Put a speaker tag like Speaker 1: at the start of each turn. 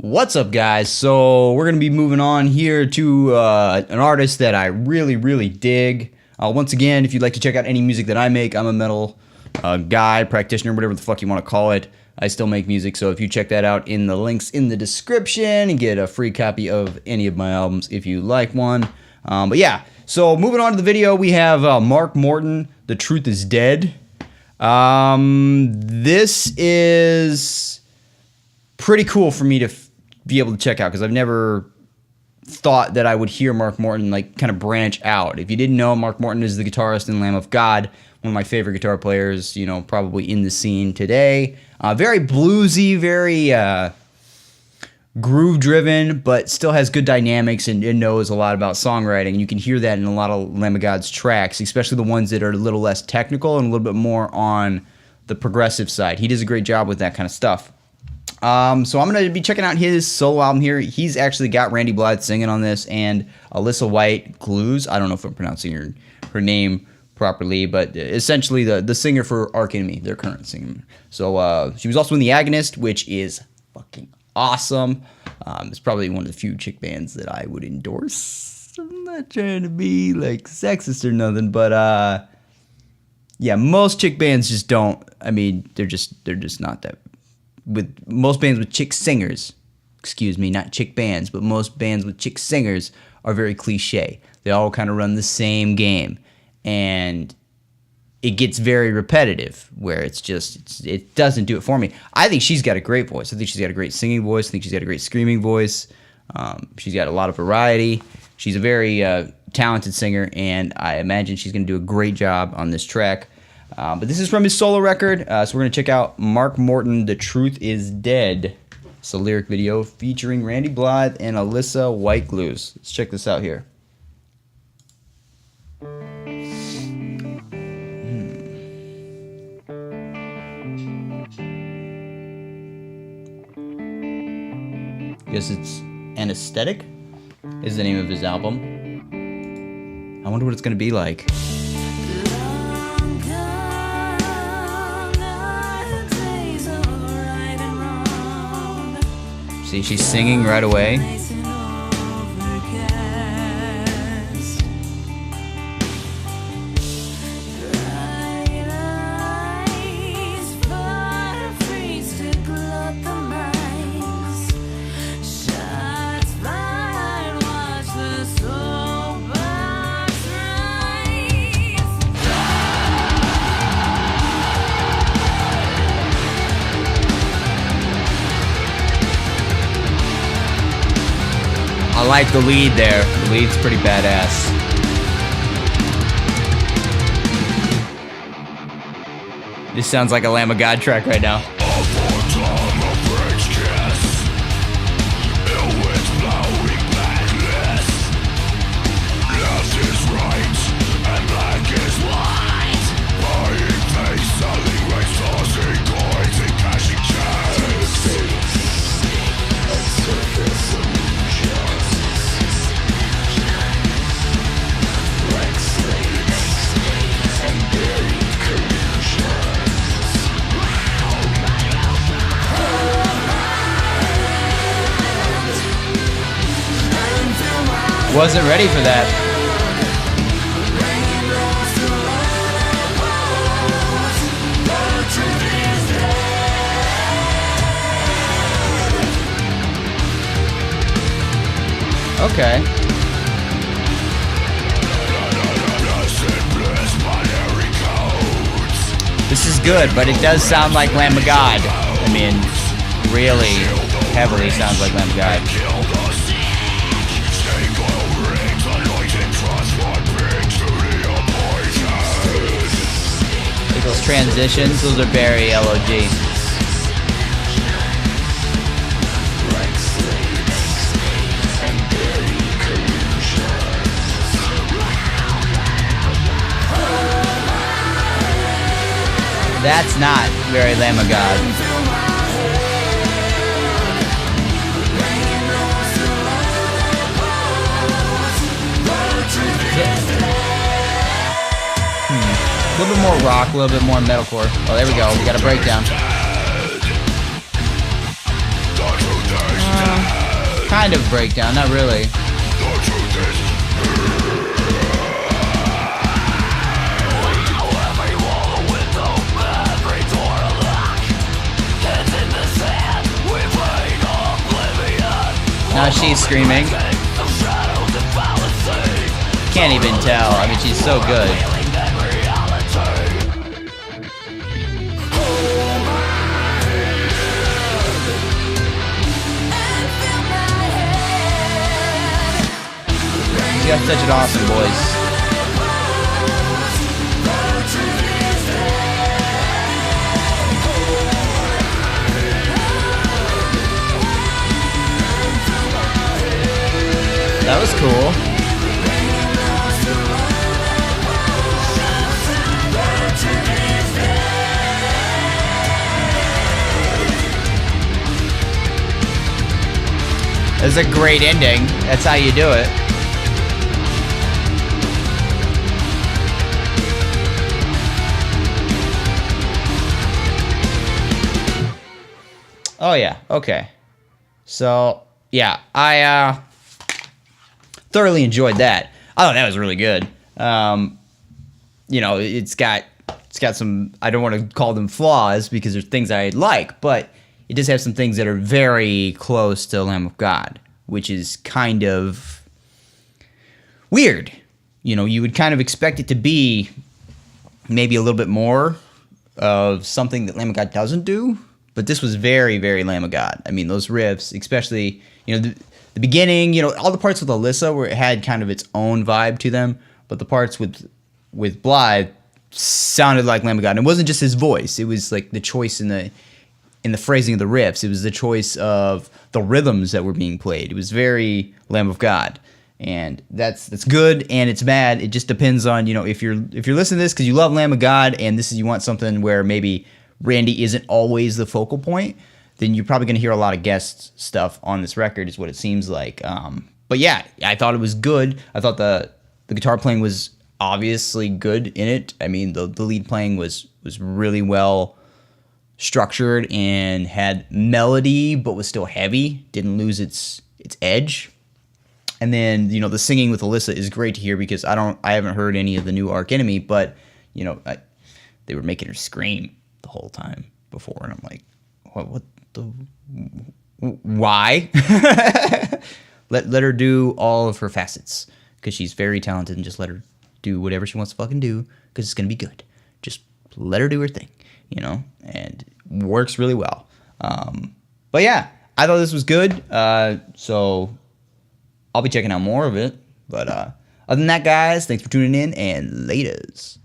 Speaker 1: What's up, guys? So we're gonna be moving on here to an artist that I really dig. Once again, if you'd like to check out any music that I make, I'm a metal guy, practitioner, whatever the fuck you want to call it. I still make music, so if you check that out in the links in the description and get a free copy of any of my albums if you like one. But yeah, so moving on to the video, we have Morton, The Truth Is Dead. This is pretty cool for me to be able to check out because I've never thought that I would hear Mark Morton like kind of branch out. If you didn't know, Mark Morton is the guitarist in Lamb of God, one of my favorite guitar players, you know, probably in the scene today. Very bluesy, very groove driven, but still has good dynamics and knows a lot about songwriting. You can hear that in a lot of Lamb of God's tracks, especially the ones that are a little less technical and a little bit more on the progressive side. He does a great job with that kind of stuff. So I'm going to be checking out his solo album here. He's actually got Randy Blythe singing on this and Alissa White-Gluz. I don't know if I'm pronouncing her name properly, but essentially the singer for Arch Enemy, their current singer. So she was also in The Agonist, which is fucking awesome. It's probably one of the few chick bands that I would endorse. I'm not trying to be like sexist or nothing, but yeah, most chick bands just don't. I mean, they're just not that. With most bands with chick singers, excuse me, not chick bands, but most bands with chick singers are very cliche. They all kind of run the same game, and it gets very repetitive where it doesn't do it for me. I think she's got a great voice. I think she's got a great singing voice. I think she's got a great screaming voice. She's got a lot of variety. She's a very talented singer, and I imagine she's going to do a great job on this track. But this is from his solo record, so we're going to check out Mark Morton, The Truth Is Dead. It's a lyric video featuring Randy Blythe and Alissa White-Gluz. Let's check this out here. I guess it's Anesthetic is the name of his album. I wonder what it's going to be like. See, she's singing right away. I like the lead there. The lead's pretty badass. This sounds like a Lamb of God track right now. Wasn't ready for that. Okay. This is good, but it does sound like Lamb of God. I mean, really heavily sounds like Lamb of God. Those transitions, those are very LOG. That's not very Lamb of God. A little bit more rock, a little bit more metalcore. Oh, there we go. We got a breakdown. kind of breakdown, not really. Now she's screaming. Can't even tell. I mean, she's so good. She's got such an awesome voice. That was cool. It's a great ending. That's how you do it. Oh yeah, okay. So, yeah, I thoroughly enjoyed that. I thought that was really good. You know, it's got some, I don't want to call them flaws because there's things I like, but it does have some things that are very close to Lamb of God, which is kind of weird. You know, you would kind of expect it to be maybe a little bit more of something that Lamb of God doesn't do, but this was very, very Lamb of God. I mean, those riffs, especially, you know, the beginning, you know, all the parts with Alissa where it had kind of its own vibe to them, but the parts with Blythe sounded like Lamb of God. And it wasn't just his voice; it was like the choice in the phrasing of the riffs. It was the choice of the rhythms that were being played. It was very Lamb of God, and that's good and it's bad. It just depends on, you know, if you're listening to this because you love Lamb of God and you want something where maybe Randy isn't always the focal point, then you're probably going to hear a lot of guest stuff on this record, is what it seems like. But yeah, I thought it was good. I thought the guitar playing was obviously good in it. I mean, the lead playing was really well structured and had melody, but was still heavy. Didn't lose its edge. And then, you know, the singing with Alissa is great to hear because I haven't heard any of the new Arch Enemy, but you know, they were making her scream the whole time before, and I'm like, what the, why? let her do all of her facets because she's very talented, and just let her do whatever she wants to fucking do because it's gonna be good. Just let her do her thing, you know, and works really well. But yeah, I thought this was good. So I'll be checking out more of it. But other than that, guys, thanks for tuning in, and laters.